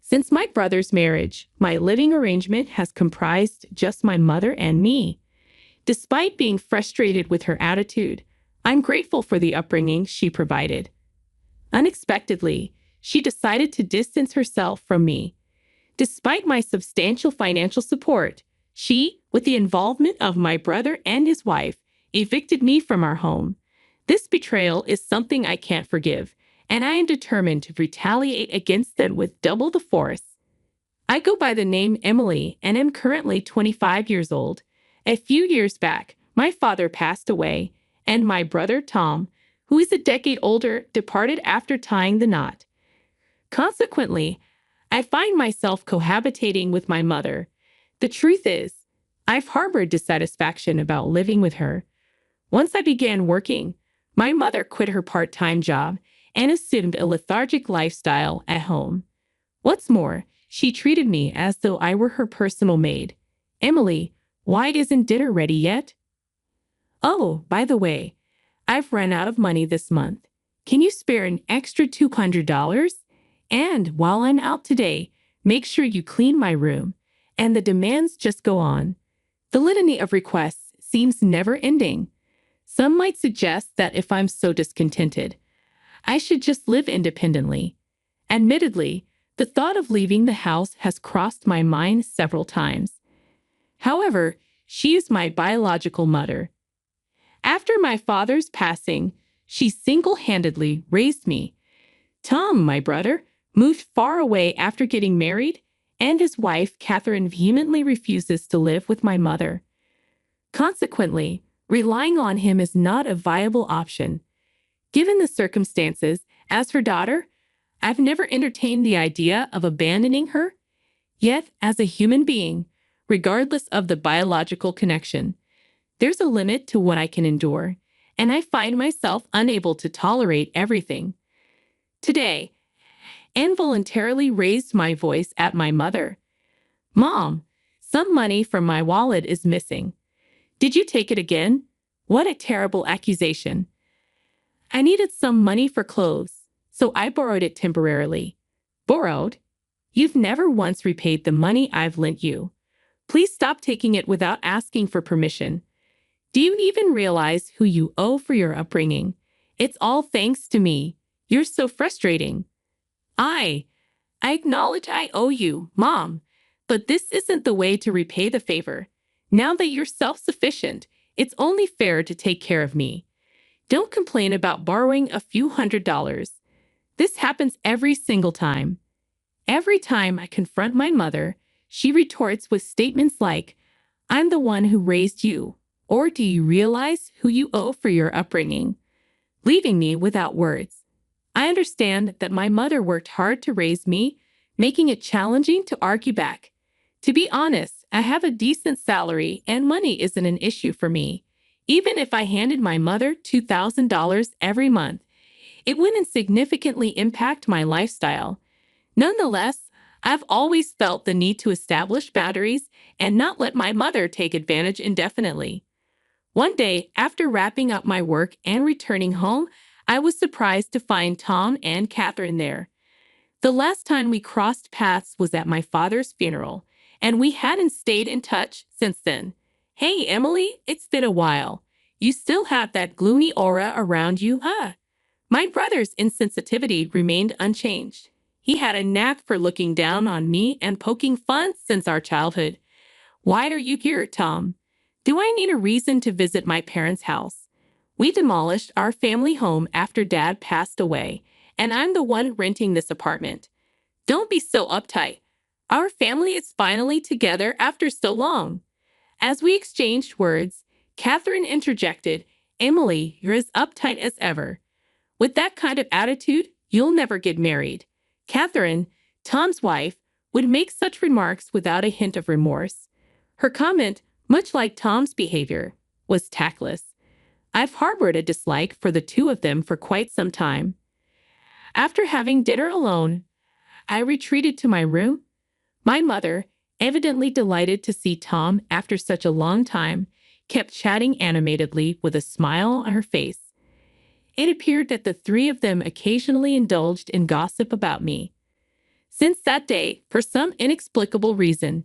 Since my brother's marriage, my living arrangement has comprised just my mother and me. Despite being frustrated with her attitude, I'm grateful for the upbringing she provided. Unexpectedly, she decided to distance herself from me. Despite my substantial financial support, she, with the involvement of my brother and his wife, evicted me from our home. This betrayal is something I can't forgive, and I am determined to retaliate against them with double the force. I go by the name Emily and am currently 25 years old. A few years back, my father passed away, and my brother Tom, who is a decade older, departed after tying the knot. Consequently, I find myself cohabitating with my mother. The truth is, I've harbored dissatisfaction about living with her. Once I began working, my mother quit her part-time job and assumed a lethargic lifestyle at home. What's more, she treated me as though I were her personal maid. Emily, why isn't dinner ready yet? Oh, by the way, I've run out of money this month. Can you spare an extra $200? And while I'm out today, make sure you clean my room. And the demands just go on. The litany of requests seems never-ending. Some might suggest that if I'm so discontented, I should just live independently. Admittedly, the thought of leaving the house has crossed my mind several times. However, she is my biological mother. After my father's passing, she single-handedly raised me. Tom, my brother, moved far away after getting married, and his wife, Catherine, vehemently refuses to live with my mother. Consequently, relying on him is not a viable option. Given the circumstances, as her daughter, I've never entertained the idea of abandoning her. Yet, as a human being, regardless of the biological connection, there's a limit to what I can endure, and I find myself unable to tolerate everything. Today, involuntarily raised my voice at my mother. Mom, some money from my wallet is missing. Did you take it again? What a terrible accusation. I needed some money for clothes, so I borrowed it temporarily. Borrowed? You've never once repaid the money I've lent you. Please stop taking it without asking for permission. Do you even realize who you owe for your upbringing? It's all thanks to me. You're so frustrating. I acknowledge I owe you, Mom, but this isn't the way to repay the favor. Now that you're self-sufficient, it's only fair to take care of me. Don't complain about borrowing a few $100s. This happens every single time. Every time I confront my mother, she retorts with statements like, I'm the one who raised you, or do you realize who you owe for your upbringing? Leaving me without words. I understand that my mother worked hard to raise me, making it challenging to argue back. To be honest, I have a decent salary and money isn't an issue for me. Even if I handed my mother $2,000 every month, it wouldn't significantly impact my lifestyle. Nonetheless, I've always felt the need to establish boundaries and not let my mother take advantage indefinitely. One day, after wrapping up my work and returning home, I was surprised to find Tom and Catherine there. The last time we crossed paths was at my father's funeral, and we hadn't stayed in touch since then. Hey, Emily, it's been a while. You still have that gloomy aura around you, huh? My brother's insensitivity remained unchanged. He had a knack for looking down on me and poking fun since our childhood. Why are you here, Tom? Do I need a reason to visit my parents' house? We demolished our family home after Dad passed away, and I'm the one renting this apartment. Don't be so uptight. Our family is finally together after so long. As we exchanged words, Catherine interjected, Emily, you're as uptight as ever. With that kind of attitude, you'll never get married. Catherine, Tom's wife, would make such remarks without a hint of remorse. Her comment, much like Tom's behavior, was tactless. I've harbored a dislike for the two of them for quite some time. After having dinner alone, I retreated to my room. My mother, evidently delighted to see Tom after such a long time, kept chatting animatedly with a smile on her face. It appeared that the three of them occasionally indulged in gossip about me. Since that day, for some inexplicable reason,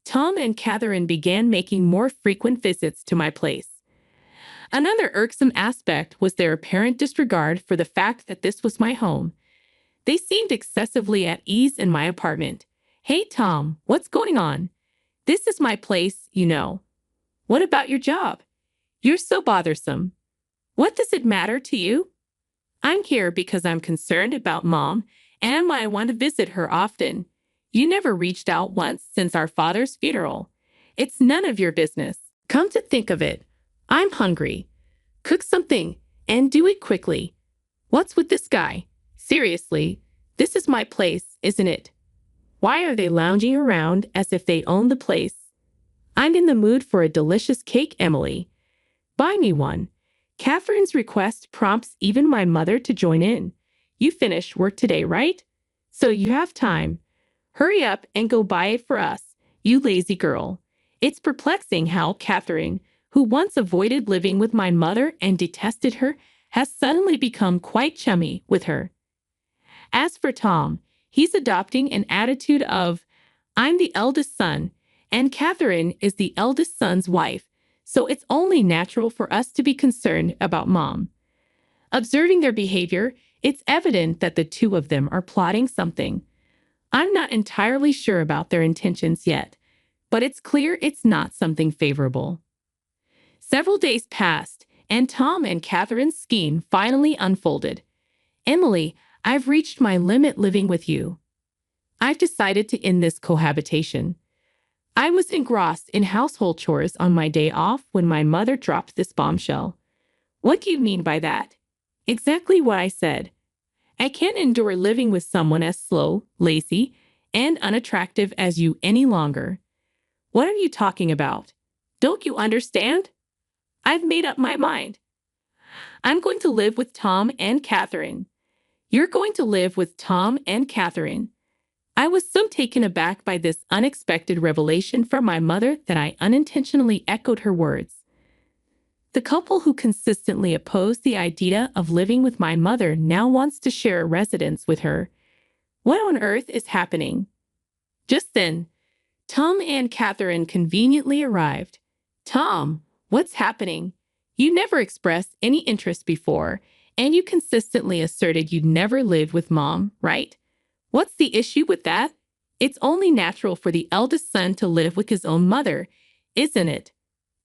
Tom and Catherine began making more frequent visits to my place. Another irksome aspect was their apparent disregard for the fact that this was my home. They seemed excessively at ease in my apartment. "Hey, Tom, what's going on? This is my place, you know. What about your job? You're so bothersome. What does it matter to you? I'm here because I'm concerned about Mom and I want to visit her often. You never reached out once since our father's funeral. It's none of your business. Come to think of it, I'm hungry. Cook something and do it quickly. What's with this guy? Seriously, this is my place, isn't it? Why are they lounging around as if they own the place? I'm in the mood for a delicious cake, Emily. Buy me one." Catherine's request prompts even my mother to join in. "You finished work today, right? So you have time. Hurry up and go buy it for us, you lazy girl." It's perplexing how Catherine, who once avoided living with my mother and detested her, has suddenly become quite chummy with her. As for Tom, he's adopting an attitude of, "I'm the eldest son, and Catherine is the eldest son's wife, so it's only natural for us to be concerned about Mom." Observing their behavior, it's evident that the two of them are plotting something. I'm not entirely sure about their intentions yet, but it's clear it's not something favorable. Several days passed, and Tom and Catherine's scheme finally unfolded. "Emily, I've reached my limit living with you. I've decided to end this cohabitation." I was engrossed in household chores on my day off when my mother dropped this bombshell. "What do you mean by that?" "Exactly what I said. I can't endure living with someone as slow, lazy, and unattractive as you any longer." "What are you talking about? Don't you understand? I've made up my mind. I'm going to live with Tom and Catherine." "You're going to live with Tom and Catherine." I was so taken aback by this unexpected revelation from my mother that I unintentionally echoed her words. The couple who consistently opposed the idea of living with my mother now wants to share a residence with her. What on earth is happening? Just then, Tom and Catherine conveniently arrived. "Tom, what's happening? You never expressed any interest before, and you consistently asserted you'd never lived with Mom, right? What's the issue with that? It's only natural for the eldest son to live with his own mother, isn't it?"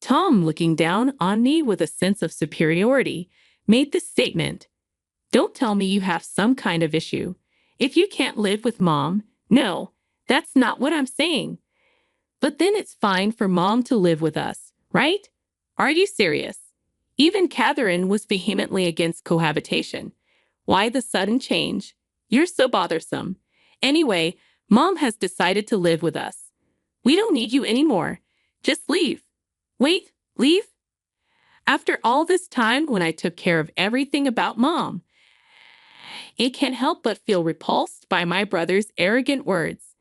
Tom, looking down on me with a sense of superiority, made this statement. "Don't tell me you have some kind of issue. If you can't live with Mom, no, that's not what I'm saying. But then it's fine for Mom to live with us, right? Are you serious?" Even Catherine was vehemently against cohabitation. "Why the sudden change? You're so bothersome. Anyway, Mom has decided to live with us. We don't need you anymore. Just leave." "Wait, leave? After all this time when I took care of everything about Mom?" It can't help but feel repulsed by my brother's arrogant words.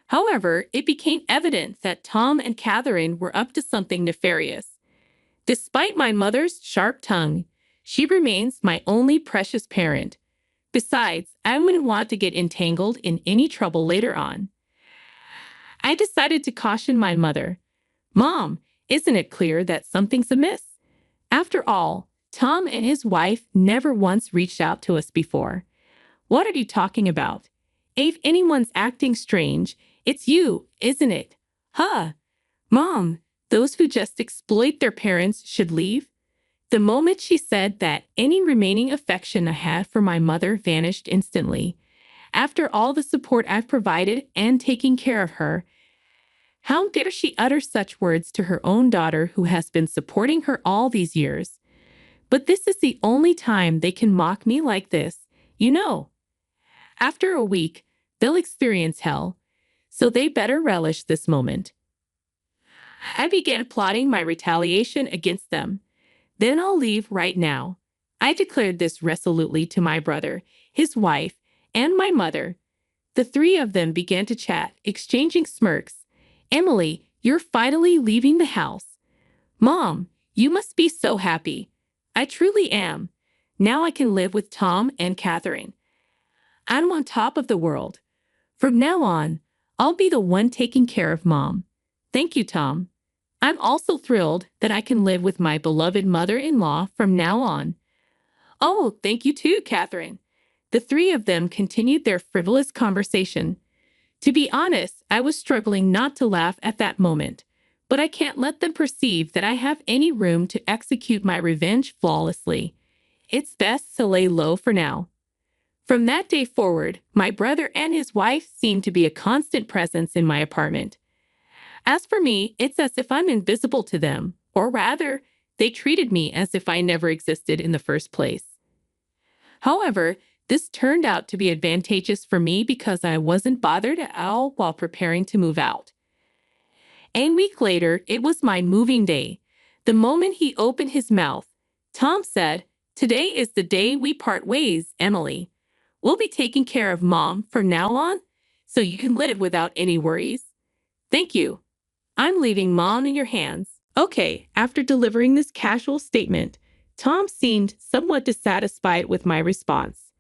However, it became evident that Tom and Catherine were up to something nefarious. Despite my mother's sharp tongue, she remains my only precious parent. Besides, I wouldn't want to get entangled in any trouble later on. I decided to caution my mother. "Mom, isn't it clear that something's amiss? After all, Tom and his wife never once reached out to us before. What are you talking about? If anyone's acting strange, it's you, isn't it? Huh? Mom, those who just exploit their parents should leave." The moment she said that, any remaining affection I had for my mother vanished instantly. After all the support I've provided and taking care of her, how dare she utter such words to her own daughter who has been supporting her all these years? But this is the only time they can mock me like this, you know. After a week, they'll experience hell, so they better relish this moment. I began plotting my retaliation against them. "Then I'll leave right now." I declared this resolutely to my brother, his wife, and my mother. The three of them began to chat, exchanging smirks. "Emily, you're finally leaving the house. Mom, you must be so happy." "I truly am. Now I can live with Tom and Catherine. I'm on top of the world." From now on, I'll be the one taking care of Mom. Thank you, Tom. I'm also thrilled that I can live with my beloved mother-in-law from now on. Oh, thank you too, Catherine. The three of them continued their frivolous conversation. To be honest, I was struggling not to laugh at that moment, but I can't let them perceive that I have any room to execute my revenge flawlessly. It's best to lay low for now. From that day forward, my brother and his wife seemed to be a constant presence in my apartment. As for me, it's as if I'm invisible to them, or rather, they treated me as if I never existed in the first place. However, this turned out to be advantageous for me because I wasn't bothered at all while preparing to move out. A week later, it was my moving day. The moment he opened his mouth, Tom said, "Today is the day we part ways, Emily. We'll be taking care of Mom from now on, so you can live without any worries. Thank you. I'm leaving Mom in your hands." Okay, after delivering this casual statement, Tom seemed somewhat dissatisfied with my response.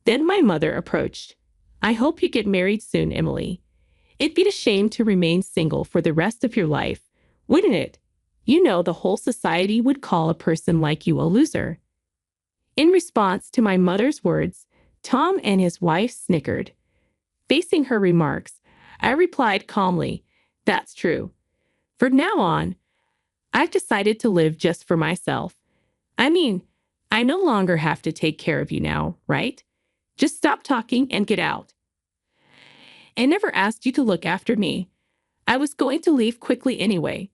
Then my mother approached. "I hope you get married soon, Emily. It'd be a shame to remain single for the rest of your life, wouldn't it? You know the whole society would call a person like you a loser." In response to my mother's words, Tom and his wife snickered. Facing her remarks, I replied calmly, "That's true. From now on, I've decided to live just for myself. I mean, I no longer have to take care of you now, right? Just stop talking and get out. I never asked you to look after me. I was going to leave quickly anyway."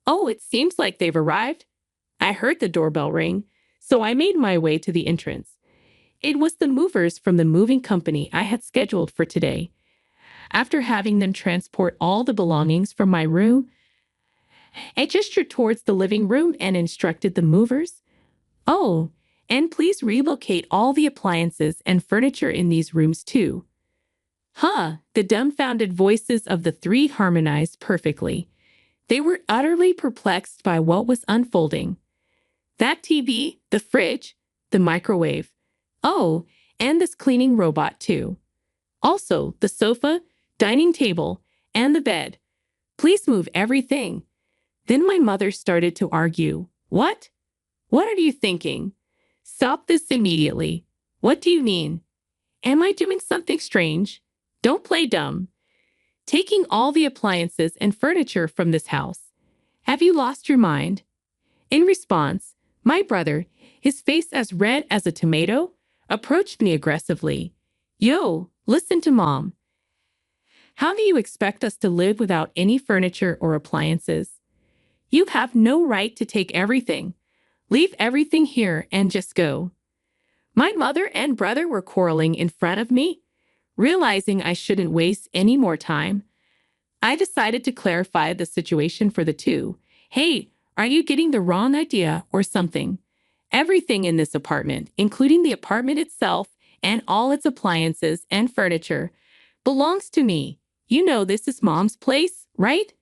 "Oh, it seems like they've arrived." I heard the doorbell ring, so I made my way to the entrance. It was the movers from the moving company I had scheduled for today. After having them transport all the belongings from my room, I gestured towards the living room and instructed the movers, "Oh, and please relocate all the appliances and furniture in these rooms too." Huh, the dumbfounded voices of the three harmonized perfectly. They were utterly perplexed by what was unfolding. That TV, the fridge, the microwave. Oh, and this cleaning robot too. Also, the sofa, dining table, and the bed. Please move everything. Then my mother started to argue. What? What are you thinking? Stop this immediately. What do you mean? Am I doing something strange? Don't play dumb. Taking all the appliances and furniture from this house. Have you lost your mind? In response, my brother, his face as red as a tomato, approached me aggressively. "Yo, listen to Mom. How do you expect us to live without any furniture or appliances? You have no right to take everything. Leave everything here and just go." My mother and brother were quarreling in front of me. Realizing I shouldn't waste any more time, I decided to clarify the situation for the two. "Hey, are you getting the wrong idea or something? Everything in this apartment, including the apartment itself and all its appliances and furniture, belongs to me. You know this is Mom's place, right?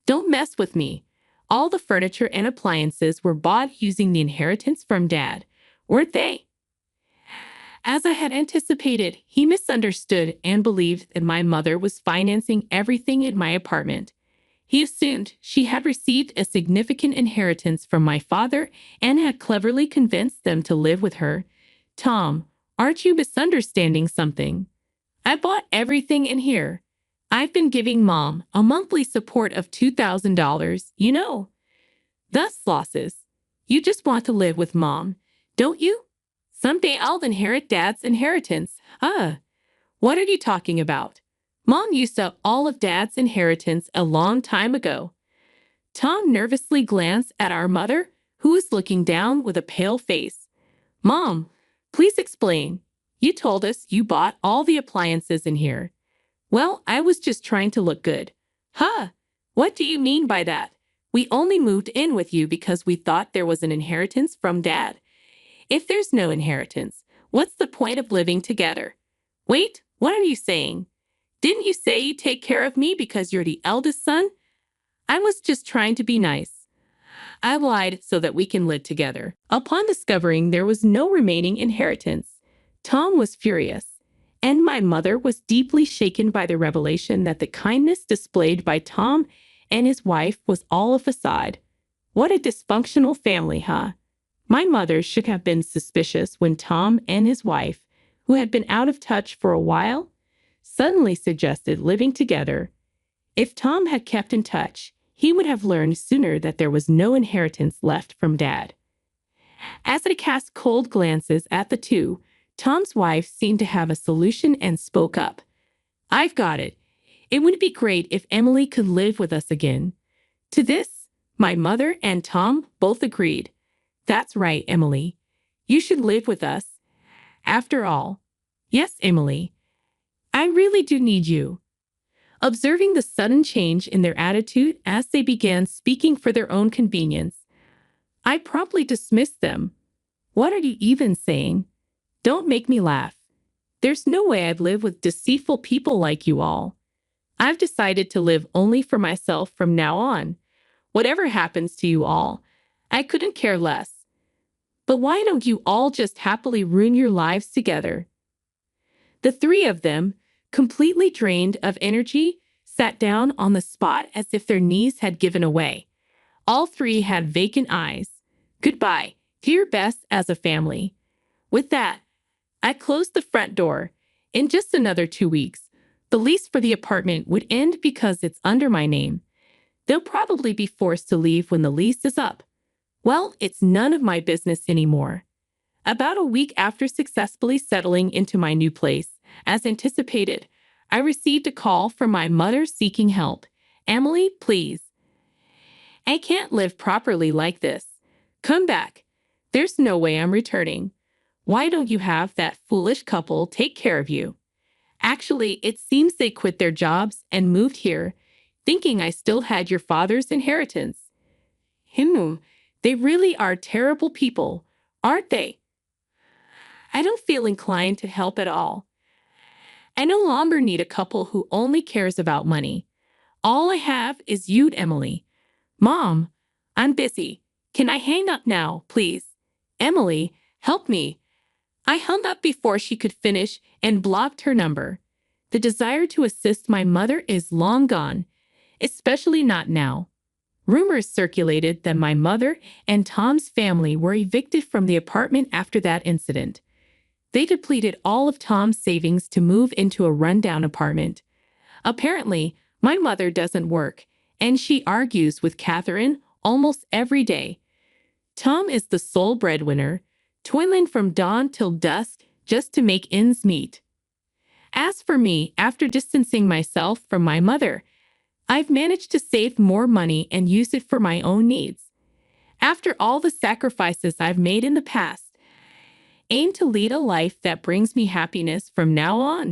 Don't mess with me. All the furniture and appliances were bought using the inheritance from Dad, weren't they?" As I had anticipated, he misunderstood and believed that my mother was financing everything in my apartment. He assumed she had received a significant inheritance from my father and had cleverly convinced them to live with her. "Tom, aren't you misunderstanding something? I bought everything in here. I've been giving Mom a monthly support of $2,000, you know. Thus losses. You just want to live with Mom, don't you? Someday I'll inherit Dad's inheritance." What are you talking about? Mom used up all of Dad's inheritance a long time ago. Tom nervously glanced at our mother, who was looking down with a pale face. "Mom, please explain. You told us you bought all the appliances in here." "Well, I was just trying to look good." What do you mean by that? We only moved in with you because we thought there was an inheritance from Dad. If there's no inheritance, what's the point of living together? Wait, what are you saying? Didn't you say you take care of me because you're the eldest son? I was just trying to be nice. I lied so that we can live together. Upon discovering there was no remaining inheritance, Tom was furious. And my mother was deeply shaken by the revelation that the kindness displayed by Tom and his wife was all a facade. What a dysfunctional family, huh? My mother should have been suspicious when Tom and his wife, who had been out of touch for a while, suddenly suggested living together. If Tom had kept in touch, he would have learned sooner that there was no inheritance left from Dad. As I cast cold glances at the two, Tom's wife seemed to have a solution and spoke up. "I've got it. It would be great if Emily could live with us again." To this, my mother and Tom both agreed. "That's right, Emily. You should live with us. After all, yes, Emily, I really do need you." Observing the sudden change in their attitude as they began speaking for their own convenience, I promptly dismissed them. "What are you even saying? Don't make me laugh. There's no way I'd live with deceitful people like you all. I've decided to live only for myself from now on. Whatever happens to you all, I couldn't care less. But why don't you all just happily ruin your lives together?" The three of them, completely drained of energy, sat down on the spot as if their knees had given away. All three had vacant eyes. Goodbye. Do your best as a family. With that, I closed the front door. In just another 2 weeks, the lease for the apartment would end because it's under my name. They'll probably be forced to leave when the lease is up. Well, it's none of my business anymore. About a week after successfully settling into my new place, as anticipated, I received a call from my mother seeking help. "Emily, please. I can't live properly like this. Come back. There's no way I'm returning. Why don't you have that foolish couple take care of you?" Actually, it seems they quit their jobs and moved here, thinking I still had your father's inheritance. They really are terrible people, aren't they? I don't feel inclined to help at all. I no longer need a couple who only cares about money. All I have is you, Emily. Mom, I'm busy. Can I hang up now, please? Emily, help me. I hung up before she could finish and blocked her number. The desire to assist my mother is long gone, especially not now. Rumors circulated that my mother and Tom's family were evicted from the apartment after that incident. They depleted all of Tom's savings to move into a rundown apartment. Apparently, my mother doesn't work, and she argues with Catherine almost every day. Tom is the sole breadwinner, toiling from dawn till dusk just to make ends meet. As for me, after distancing myself from my mother, I've managed to save more money and use it for my own needs. After all the sacrifices I've made in the past, aim to lead a life that brings me happiness from now on.